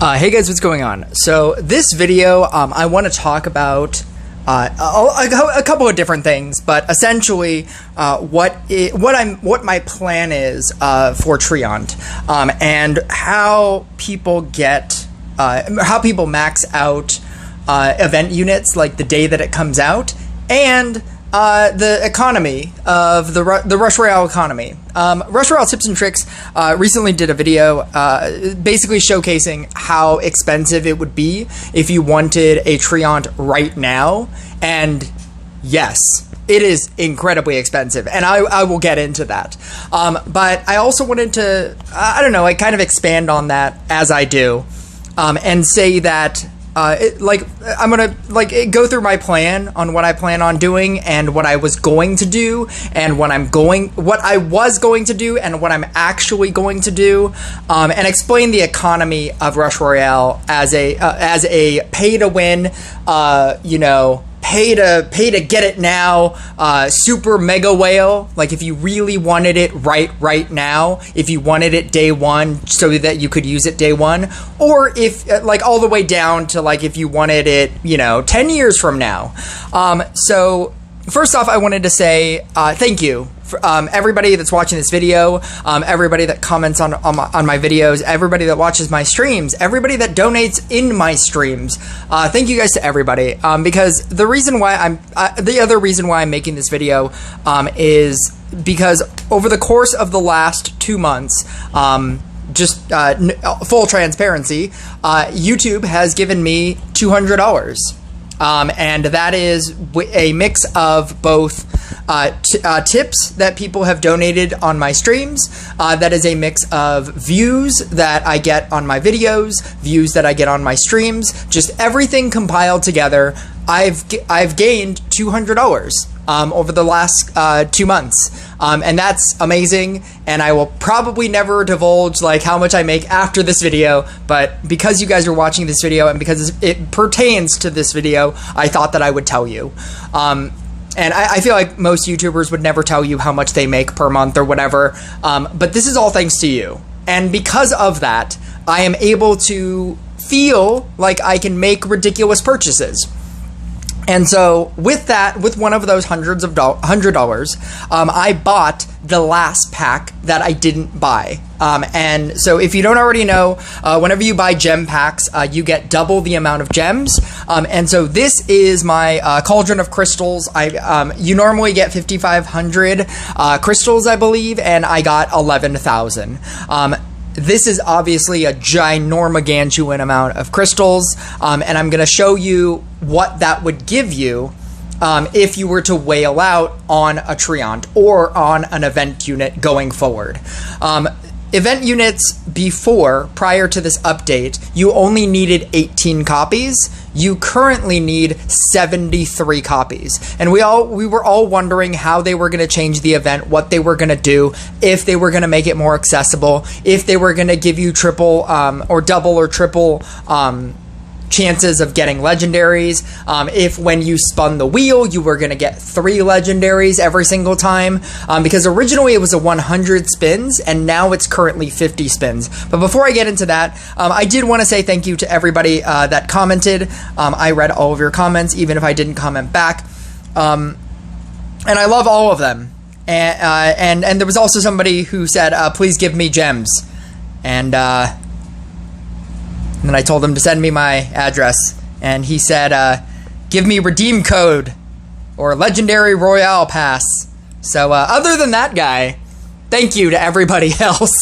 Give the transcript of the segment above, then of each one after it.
Hey guys, what's going on? So this video, I want to talk about a couple of different things, but essentially what my plan is for Treant, and how people max out event units like the day that it comes out, and the economy of the Rush Royale economy. Rush Royale Tips and Tricks recently did a video basically showcasing how expensive it would be if you wanted a Treant right now, and yes, it is incredibly expensive, and I will get into that. But I also wanted to, like kind of expand on that as I do, and say that I'm gonna go through my plan on what I plan on doing and what I was going to do and what I was going to do and what I'm actually going to do, and explain the economy of Rush Royale as a pay to win, pay to get it now, super mega whale. Like if you really wanted it right now, if you wanted it day one so that you could use it day one, or if all the way down to if you wanted it 10 years from now. So first off, I wanted to say thank you for everybody that's watching this video, everybody that comments on my videos, everybody that watches my streams, everybody that donates in my streams. Thank you guys to everybody, because the other reason why I'm making this video is because over the course of the last 2 months, full transparency, YouTube has given me $200. And that is a mix of both tips that people have donated on my streams. That is a mix of views that I get on my videos, views that I get on my streams, just everything compiled together. I've gained $200 over the last 2 months, and that's amazing. And I will probably never divulge how much I make after this video, but because you guys are watching this video and because it pertains to this video, I thought that I would tell you. And I feel like most YouTubers would never tell you how much they make per month or whatever, but this is all thanks to you. And because of that, I am able to feel like I can make ridiculous purchases. And so with one of those $100, I bought the last pack that I didn't buy. And so if you don't already know, whenever you buy gem packs, you get double the amount of gems. And so this is my Cauldron of Crystals. You normally get 5,500 crystals, I believe, and I got 11,000. This is obviously a ginormagantuan amount of crystals, and I'm going to show you what that would give you if you were to whale out on a Treant or on an event unit going forward. Event units prior to this update, you only needed 18 copies. You currently need 73 copies. And we were all wondering how they were going to change the event, what they were going to do, if they were going to make it more accessible, if they were going to give you triple or double or triple chances of getting legendaries, if when you spun the wheel you were going to get 3 legendaries every single time, because originally it was a 100 spins and now it's currently 50 spins. But before I get into that, I did want to say thank you to everybody that commented. I read all of your comments, even if I didn't comment back, and I love all of them. And there was also somebody who said, please give me gems, and then I told him to send me my address, and he said, give me redeem code or legendary Royale pass. So other than that guy, thank you to everybody else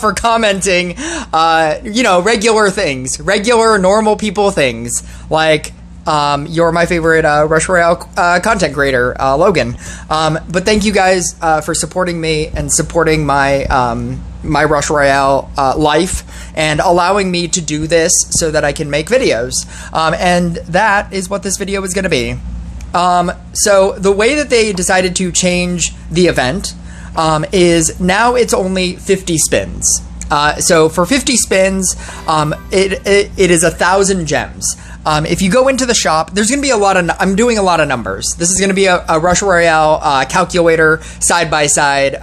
for commenting, regular things, regular normal people things, like you're my favorite Rush Royale content creator, Logan. But thank you guys for supporting me and supporting my my Rush Royale life, and allowing me to do this so that I can make videos. And that is what this video is going to be. So the way that they decided to change the event is now it's only 50 spins. So for 50 spins, it is 1,000 gems. If you go into the shop, there's going to be I'm doing a lot of numbers. This is going to be a Rush Royale calculator side by side.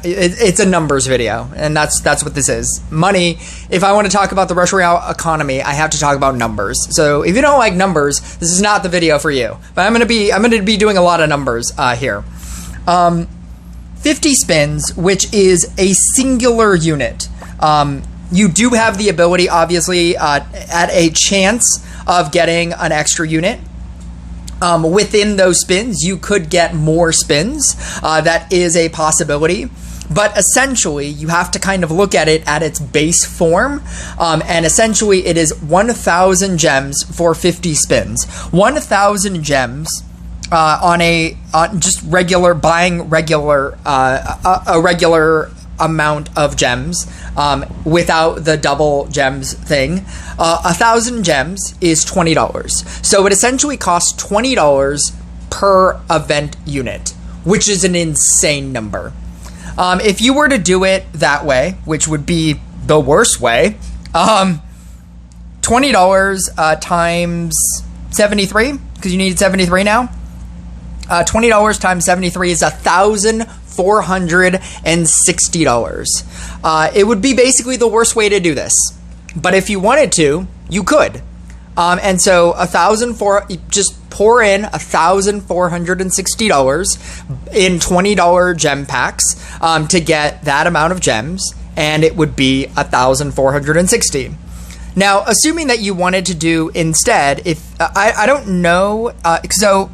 It's a numbers video, and that's what this is. Money. If I want to talk about the Rush Royale economy, I have to talk about numbers. So if you don't like numbers, this is not the video for you. But I'm going to be doing a lot of numbers here. 50 spins, which is a singular unit. You do have the ability, obviously, at a chance of getting an extra unit. Within those spins, you could get more spins. That is a possibility. But essentially, you have to kind of look at it at its base form. And essentially, it is 1,000 gems for 50 spins. 1,000 gems on just regular, buying a regular amount of gems without the double gems thing. 1,000 gems is $20. So it essentially costs $20 per event unit, which is an insane number. If you were to do it that way, which would be the worst way, $20 times 73, because you need 73 now. $20 times 73 is $1,460. It would be basically the worst way to do this. But if you wanted to, you could. And so just pour in $1,460 in $20 gem packs to get that amount of gems, and it would be $1,460. Now, assuming that you wanted to do instead, if I don't know, so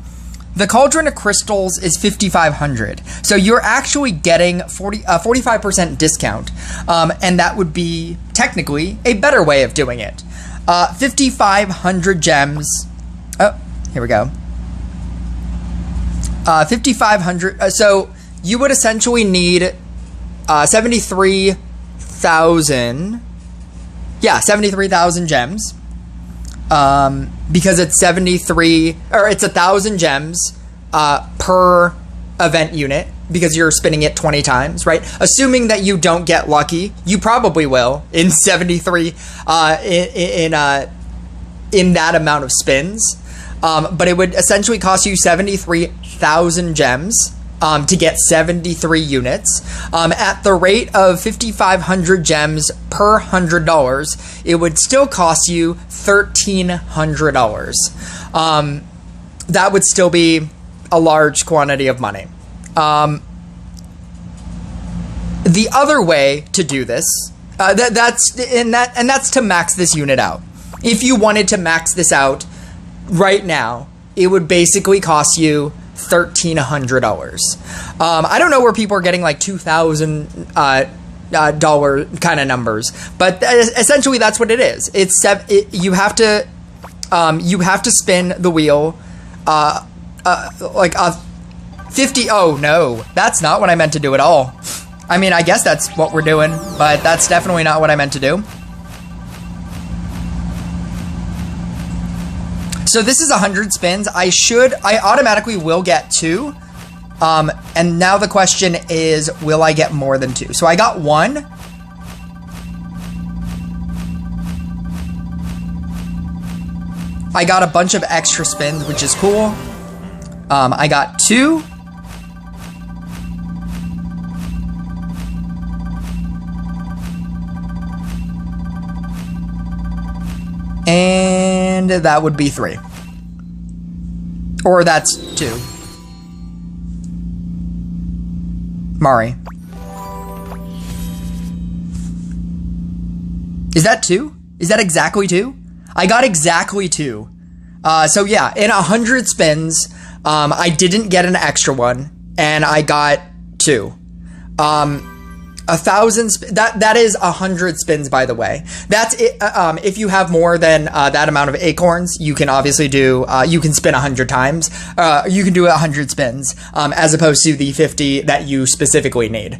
the Cauldron of Crystals is 5,500, so you're actually getting 45% discount, and that would be technically a better way of doing it. 5,500 gems. Oh, here we go. 5,500. So you would essentially need 73,000. Yeah, 73,000 gems. Because it's 1,000 gems per event unit, because you're spinning it 20 times, right? Assuming that you don't get lucky, you probably will in 73 in that amount of spins. But it would essentially cost you 73,000 gems to get 73 units. At the rate of 5,500 gems per $100, it would still cost you $1,300. That would still be a large quantity of money. The other way to do this, that's to max this unit out. If you wanted to max this out right now, it would basically cost you $1,300. I don't know where people are getting like $2,000 kind of numbers, but essentially that's what it is. You have to spin the wheel like a 50. Oh no, that's not what I meant to do at all. I mean, I guess that's what we're doing, but that's definitely not what I meant to do. So this is 100 spins. I automatically will get 2. And now the question is, will I get more than 2? So I got 1. I got a bunch of extra spins, which is cool. I got 2. And that would be 3. Or that's 2. Mari. Is that 2? Is that exactly 2? I got exactly 2. So yeah, in 100 spins, I didn't get an extra one, and I got 2. 1,000 that is 100 spins, by the way. That's it. If you have more than that amount of acorns, you can obviously do you can spin 100 times. You can do 100 spins as opposed to the 50 that you specifically need.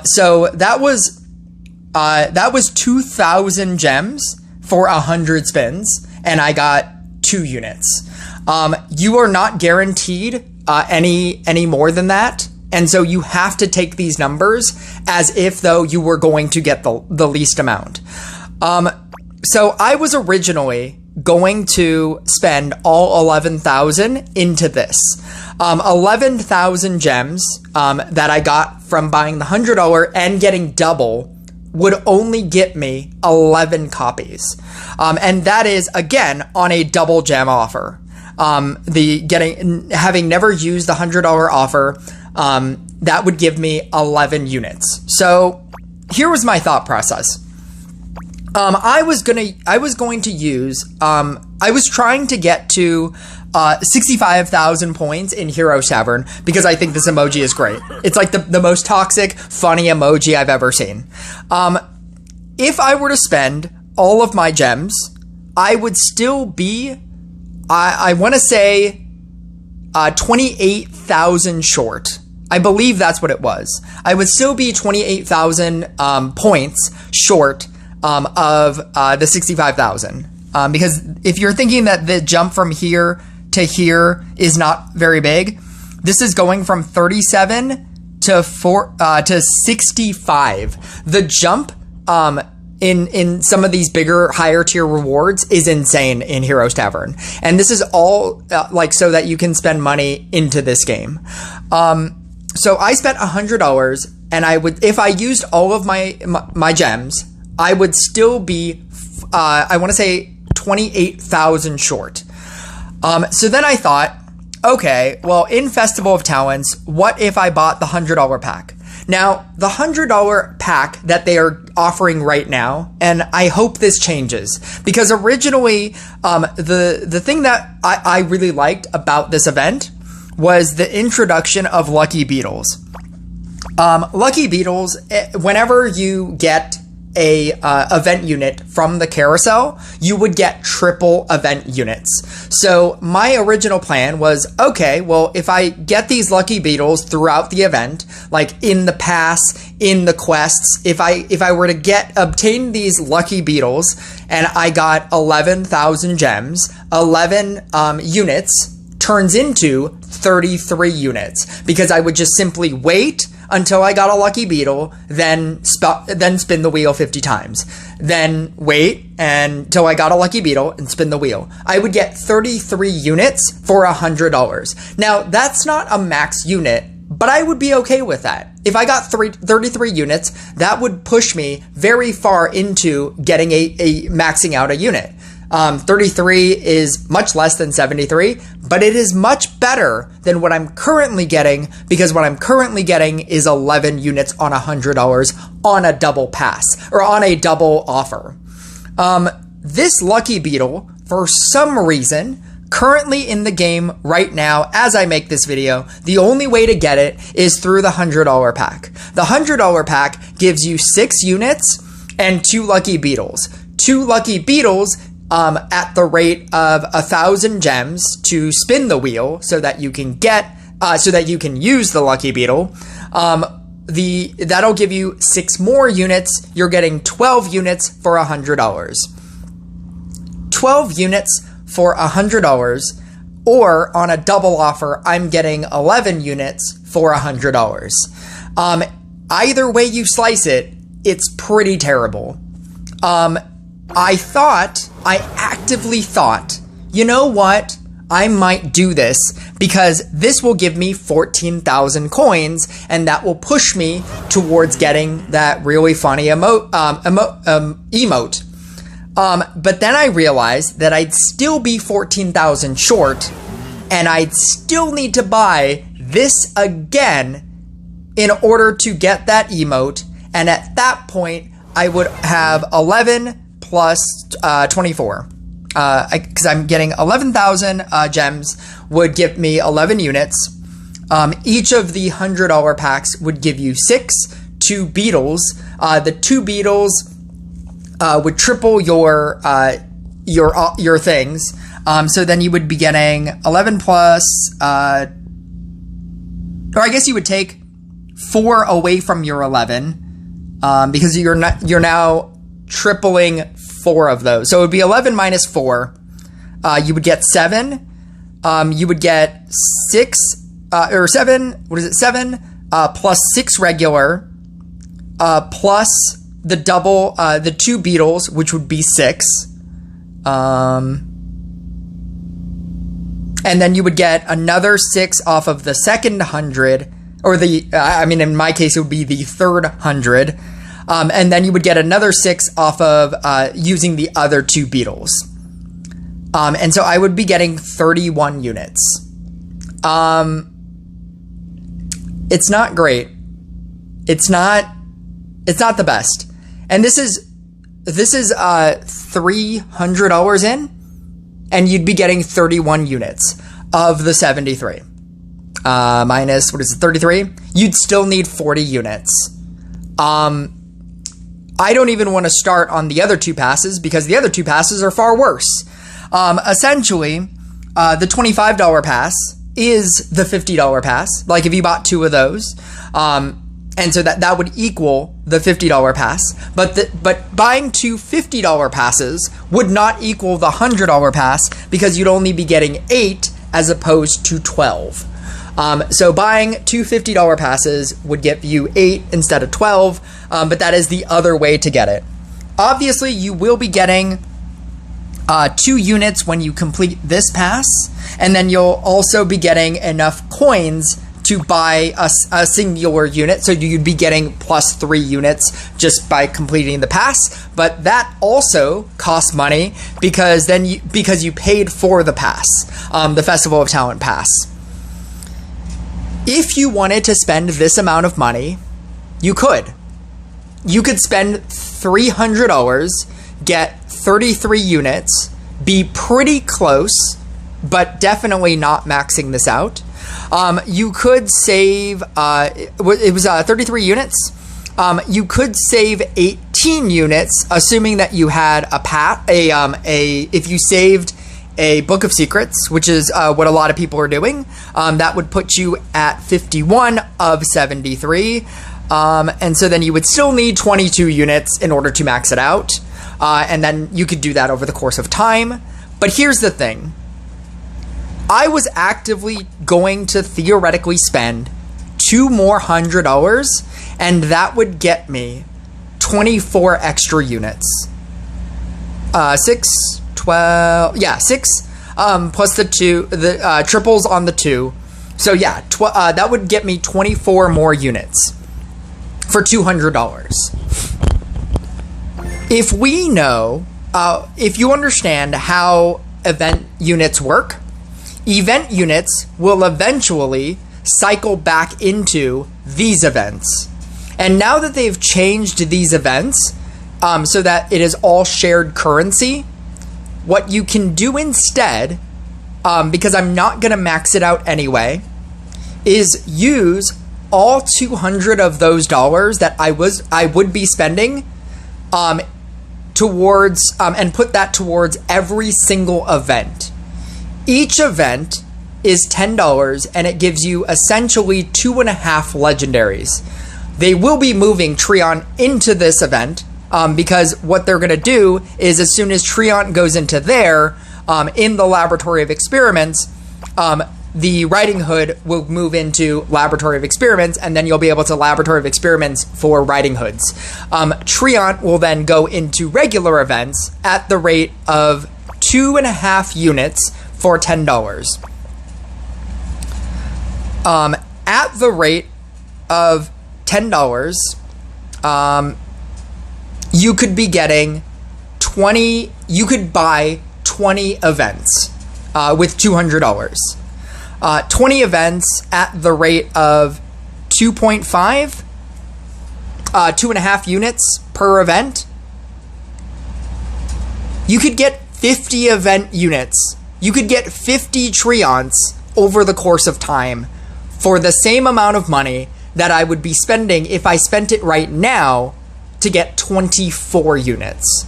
So that was 2,000 gems for 100 spins, and I got 2 units. You are not guaranteed any more than that. And so you have to take these numbers as if though you were going to get the least amount. So I was originally going to spend all 11,000 into this. 11,000 gems that I got from buying the $100 and getting double would only get me 11 copies. And that is, again, on a double gem offer. Having never used the $100 offer, that would give me 11 units. So here was my thought process. I was trying to get to 65,000 points in Heroes Tavern because I think this emoji is great. It's like the most toxic, funny emoji I've ever seen. If I were to spend all of my gems, I would still be, I want to say, 28,000 short. I believe that's what it was. I would still be 28,000 points short of the 65,000. Because if you're thinking that the jump from here to here is not very big, this is going from 37 to 65. The jump in some of these bigger, higher tier rewards is insane in Heroes Tavern. And this is all so that you can spend money into this game. So I spent $100, and if I used all of my gems, I would still be, I want to say 28,000 short. So then I thought, okay, well, in Festival of Talents, what if I bought the $100 pack? Now, the $100 pack that they are offering right now, and I hope this changes, because originally, the thing that I really liked about this event was the introduction of Lucky Beetles. Lucky Beetles, whenever you get a event unit from the carousel, you would get triple event units. So my original plan was, okay, well, if I get these Lucky Beetles throughout the event, like in the pass, in the quests, if I were to obtain these Lucky Beetles and I got 11,000 gems, 11 units turns into 33 units, because I would just simply wait until I got a Lucky Beetle, then spin the wheel 50 times. Then wait until I got a Lucky Beetle and spin the wheel. I would get 33 units for $100. Now, that's not a max unit, but I would be okay with that. If I got 33 units, that would push me very far into getting a maxing out a unit. 33 is much less than 73, but it is much better than what I'm currently getting, because what I'm currently getting is 11 units on $100 on a double pass, or on a double offer. This Lucky Beetle, for some reason, currently in the game right now, as I make this video, the only way to get it is through the $100 pack. The $100 pack gives you 6 units and 2 Lucky Beetles. 2 Lucky Beetles at the rate of 1,000 gems to spin the wheel, so that you can use the Lucky Beetle. That'll give you 6 more units. You're getting 12 units for $100. 12 units for $100, or on a double offer, I'm getting 11 units for $100. Either way you slice it, it's pretty terrible. I actively thought, you know what? I might do this, because this will give me 14,000 coins, and that will push me towards getting that really funny emote. But then I realized that I'd still be 14,000 short, and I'd still need to buy this again in order to get that emote. And at that point, I would have 11 plus 24. Because I'm getting 11,000 gems would give me 11 units. Each of the $100 packs would give you 2 Beetles. The 2 Beetles would triple your things. So then you would be getting 11 plus, or I guess you would take 4 away from your 11, because you're now tripling 4 of those. So it would be 11 minus 4. You would get 7. You would get 6 or 7. What is it? 7 plus 6 regular, plus the double, the 2 beetles, which would be 6. And then you would get another 6 off of the second 100, or in my case, it would be the third 100. And then you would get another 6 off of using the other 2 beetles. And so I would be getting 31 units. It's not great. It's not the best. And this is $300 in, and you'd be getting 31 units of the 73. Minus, 33? You'd still need 40 units. I don't even want to start on the other 2 passes because the other 2 passes are far worse. Essentially, the $25 pass is the $50 pass. Like if you bought 2 of those, and so that would equal the $50 pass. But buying 2 $50 passes would not equal the $100 pass because you'd only be getting 8 as opposed to 12. So buying 2 $50 passes would get you 8 instead of 12, but that is the other way to get it. Obviously, you will be getting 2 units when you complete this pass, and then you'll also be getting enough coins to buy a singular unit, so you'd be getting plus 3 units just by completing the pass. But that also costs money because you paid for the pass, the Festival of Talent pass. If you wanted to spend this amount of money, you could. You could spend $300, get 33 units, be pretty close, but definitely not maxing this out. You could save, it was 33 units. You could save 18 units, assuming that you had if you saved a Book of Secrets, which is what a lot of people are doing, that would put you at 51 of 73. And so then you would still need 22 units in order to max it out. And then you could do that over the course of time. But here's the thing. I was actively going to theoretically spend 2 more $100, and that would get me 24 extra units. 6, 12, yeah, 6, plus the 2, the triples on the 2. So yeah, that would get me 24 more units for $200. If we know, if you understand how event units work, event units will eventually cycle back into these events. And now that they've changed these events so that it is all shared currency, what you can do instead, because I'm not going to max it out anyway, is use all 200 of those dollars that I would be spending towards and put that towards every single event. Each event is $10, and it gives you essentially 2.5 legendaries. They will be moving Treant into this event because what they're going to do is as soon as Treant goes into there, in the Laboratory of Experiments, the Riding Hood will move into Laboratory of Experiments, and then you'll be able to Laboratory of Experiments for Riding Hoods. Treant will then go into regular events at the rate of 2.5 units for $10. At the rate of $10, you could be getting 20, you could buy 20 events with $200. 20 events at the rate of 2.5, 2.5 units per event. You could get 50 event units. You could get 50 Treants over the course of time for the same amount of money that I would be spending if I spent it right now to get 24 units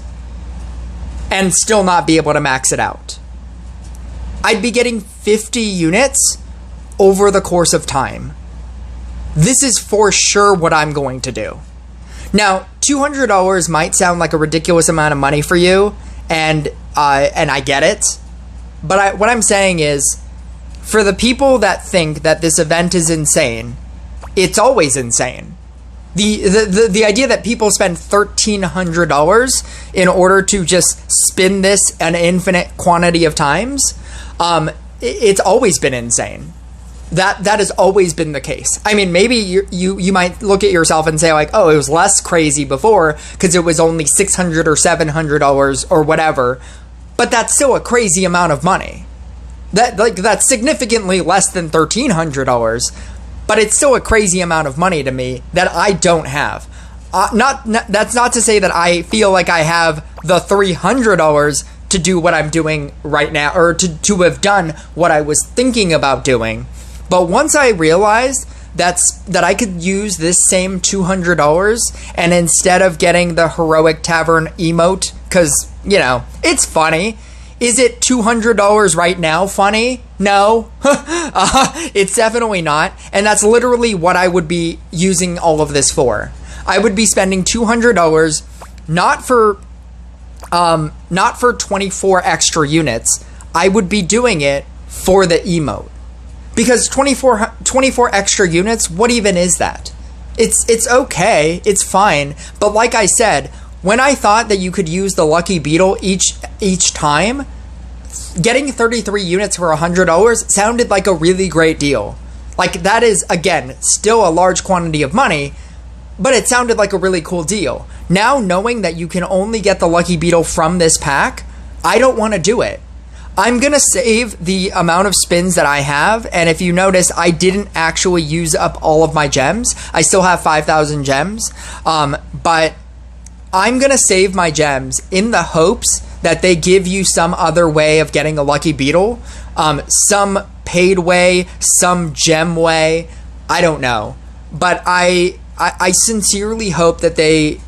and still not be able to max it out. I'd be getting 50 units over the course of time. This is for sure what I'm going to do. Now, $200 might sound like a ridiculous amount of money for you, and I get it. But what I'm saying is, for the people that think that this event is insane, it's always insane. The idea that people spend $1,300 in order to just spin this an infinite quantity of times, it's always been insane. That has always been the case. I mean, maybe you might look at yourself and say like, oh, it was less crazy before because it was only $600 or $700 or whatever, but that's still a crazy amount of money. That's significantly less than $1,300. But it's still a crazy amount of money to me that I don't have. That's not to say that I feel like I have the $300 to do what I'm doing right now, or to have done what I was thinking about doing. But once I realized that I could use this same $200, and instead of getting the Heroic Tavern emote, because, it's funny. Is it $200 right now funny? No. It's definitely not. And that's literally what I would be using all of this for. I would be spending $200 not for 24 extra units. I would be doing it for the emote. Because 24 extra units, what even is that? It's okay. It's fine. But like I said, when I thought that you could use the Lucky Beetle each time, getting 33 units for $100 sounded like a really great deal. Like, that is, again, still a large quantity of money, but it sounded like a really cool deal. Now, knowing that you can only get the Lucky Beetle from this pack, I don't want to do it. I'm going to save the amount of spins that I have, and if you notice, I didn't actually use up all of my gems. I still have 5,000 gems, but I'm going to save my gems in the hopes that they give you some other way of getting a Lucky Beetle, some paid way, some gem way, I don't know. But I sincerely hope that they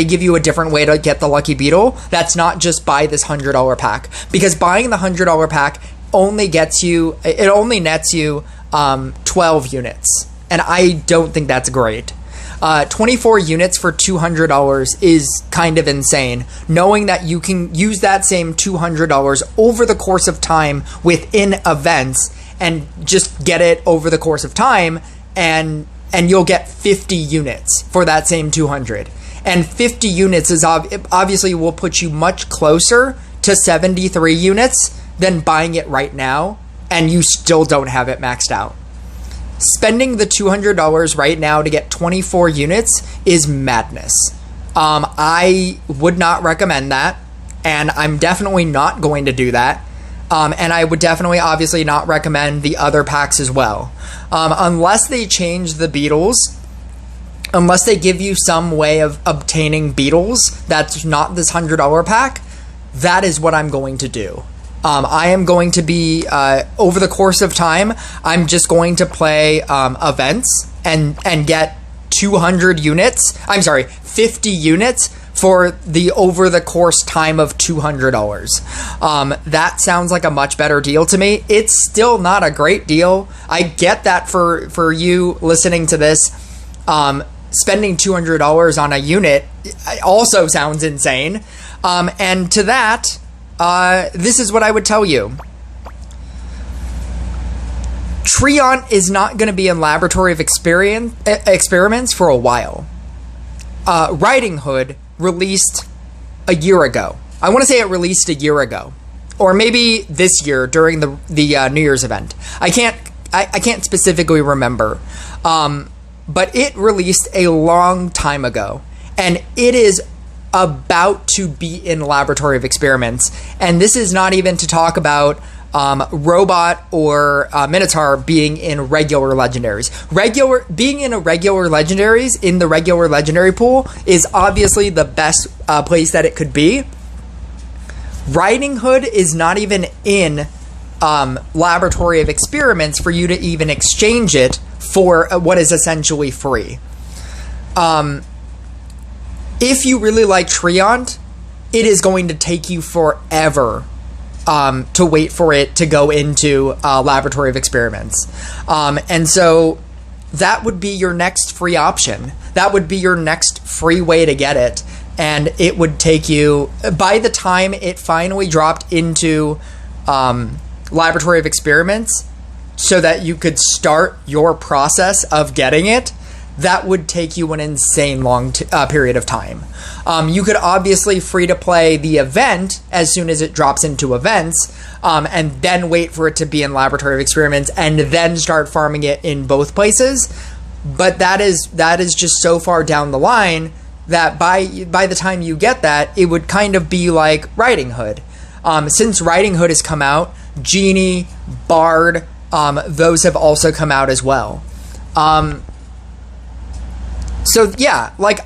give you a different way to get the Lucky Beetle that's not just buy this $100 pack. Because buying the $100 pack only nets you 12 units. And I don't think that's great. 24 units for $200 is kind of insane, knowing that you can use that same $200 over the course of time within events and just get it over the course of time, and you'll get 50 units for that same 200. And 50 units is obviously will put you much closer to 73 units than buying it right now, and you still don't have it maxed out. Spending the $200 right now to get 24 units is madness. I would not recommend that, and I'm definitely not going to do that. And I would definitely, obviously, not recommend the other packs as well. Unless they change the Beetles, unless they give you some way of obtaining Beetles that's not this $100 pack, that is what I'm going to do. I am going to be, over the course of time, I'm just going to play events and get 200 units. I'm sorry, 50 units for the over the course time of $200. That sounds like a much better deal to me. It's still not a great deal. I get that for you listening to this, spending $200 on a unit also sounds insane. And to that, this is what I would tell you. Treant is not going to be in Laboratory of Experiments for a while. Riding Hood released a year ago. I want to say it released a year ago, or maybe this year during the New Year's event. I can't specifically remember, but it released a long time ago, and it is about to be in Laboratory of Experiments. And this is not even to talk about Robot or Minotaur being in regular legendaries. Being in a regular legendaries, in the regular legendary pool, is obviously the best place that it could be. Riding Hood is not even in Laboratory of Experiments for you to even exchange it for what is essentially free. If you really like Treant, it is going to take you forever to wait for it to go into Laboratory of Experiments. And so that would be your next free option. That would be your next free way to get it. And it would take you, by the time it finally dropped into Laboratory of Experiments, so that you could start your process of getting it, that would take you an insane long period of time. You could obviously free to play the event as soon as it drops into events, and then wait for it to be in Laboratory of Experiments and then start farming it in both places. But that is just so far down the line that by the time you get that, it would kind of be like Riding Hood. Since Riding Hood has come out, Genie, Bard, those have also come out as well. So yeah, like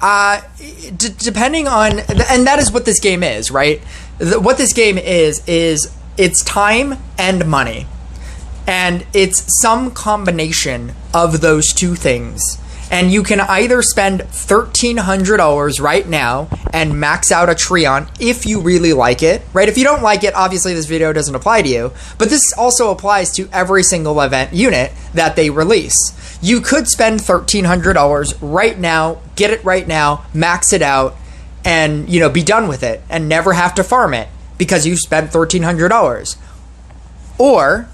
depending on, and that is what this game is, right? What this game is it's time and money, and it's some combination of those two things. And you can either spend $1,300 right now and max out a Treant if you really like it, right? If you don't like it, obviously this video doesn't apply to you, but this also applies to every single event unit that they release. You could spend $1,300 right now, get it right now, max it out, and be done with it and never have to farm it because you spent $1,300. Or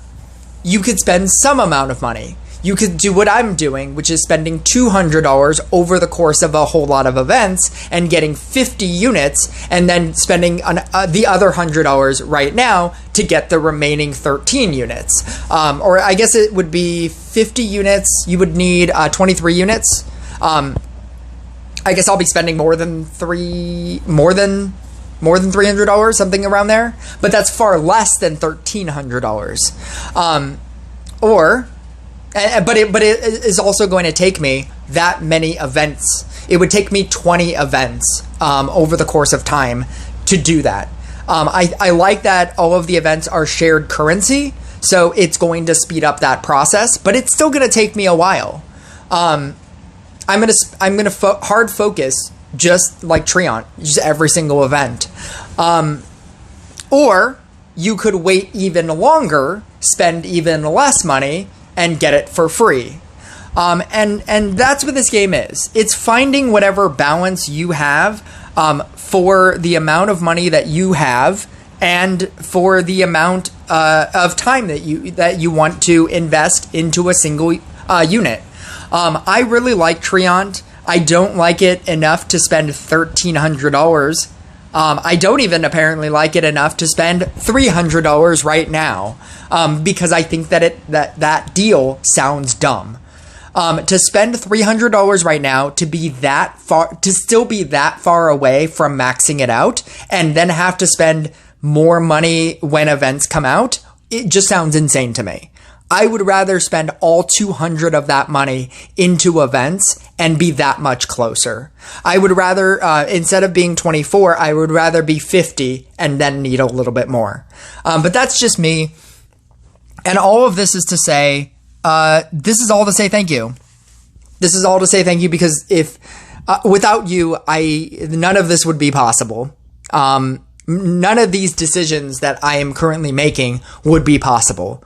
you could spend some amount of money. You could do what I'm doing, which is spending $200 over the course of a whole lot of events and getting 50 units, and then spending the other $100 right now to get the remaining 13 units. Or I guess it would be 50 units. You would need 23 units. I guess I'll be spending more than $300, something around there. But that's far less than $1,300. But it is also going to take me that many events. It would take me 20 events over the course of time to do that. I like that all of the events are shared currency, so it's going to speed up that process, but it's still going to take me a while. I'm gonna hard focus just like Treant, just every single event. Or you could wait even longer, spend even less money, and get it for free. And that's what this game is. It's finding whatever balance you have for the amount of money that you have and for the amount of time that you want to invest into a single unit. I really like Treant. I don't like it enough to spend $1,300. I don't even apparently like it enough to spend $300 right now, because I think that deal sounds dumb. To spend $300 right now to still be that far away from maxing it out, and then have to spend more money when events come out, it just sounds insane to me. I would rather spend all 200 of that money into events and be that much closer. I would rather, instead of being 24, I would rather be 50 and then need a little bit more. But that's just me. And all of this is to say, this is all to say thank you. This is all to say thank you because without you, none of this would be possible. None of these decisions that I am currently making would be possible.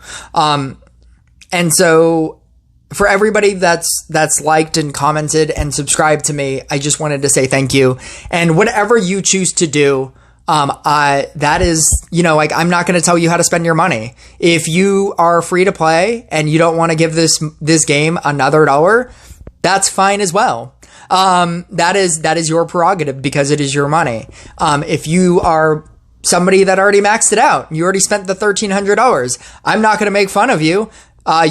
And so for everybody that's liked and commented and subscribed to me, I just wanted to say thank you. And whatever you choose to do, that is, I'm not going to tell you how to spend your money. If you are free to play and you don't want to give this game another $1, that's fine as well. That is your prerogative because it is your money. If you are somebody that already maxed it out, you already spent the $1,300, I'm not going to make fun of you.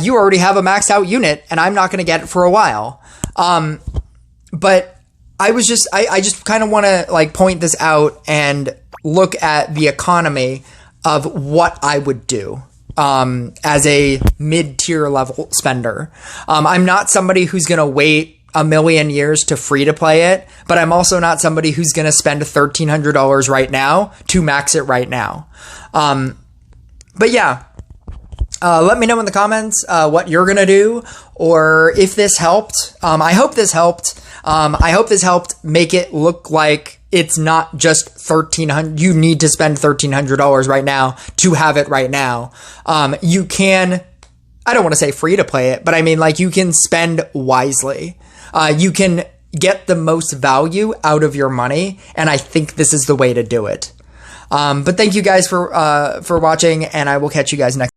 You already have a maxed out unit and I'm not going to get it for a while. But I just kind of want to point this out and look at the economy of what I would do, as a mid-tier level spender. I'm not somebody who's going to wait a million years to free to play it, but I'm also not somebody who's going to spend $1,300 right now to max it right now. But yeah, let me know in the comments what you're going to do or if this helped. I hope this helped. I hope this helped make it look like it's not just $1,300. You need to spend $1,300 right now to have it right now. You can, I don't want to say free to play it, but I mean you can spend wisely. You can get the most value out of your money, and I think this is the way to do it. But thank you guys for watching, and I will catch you guys next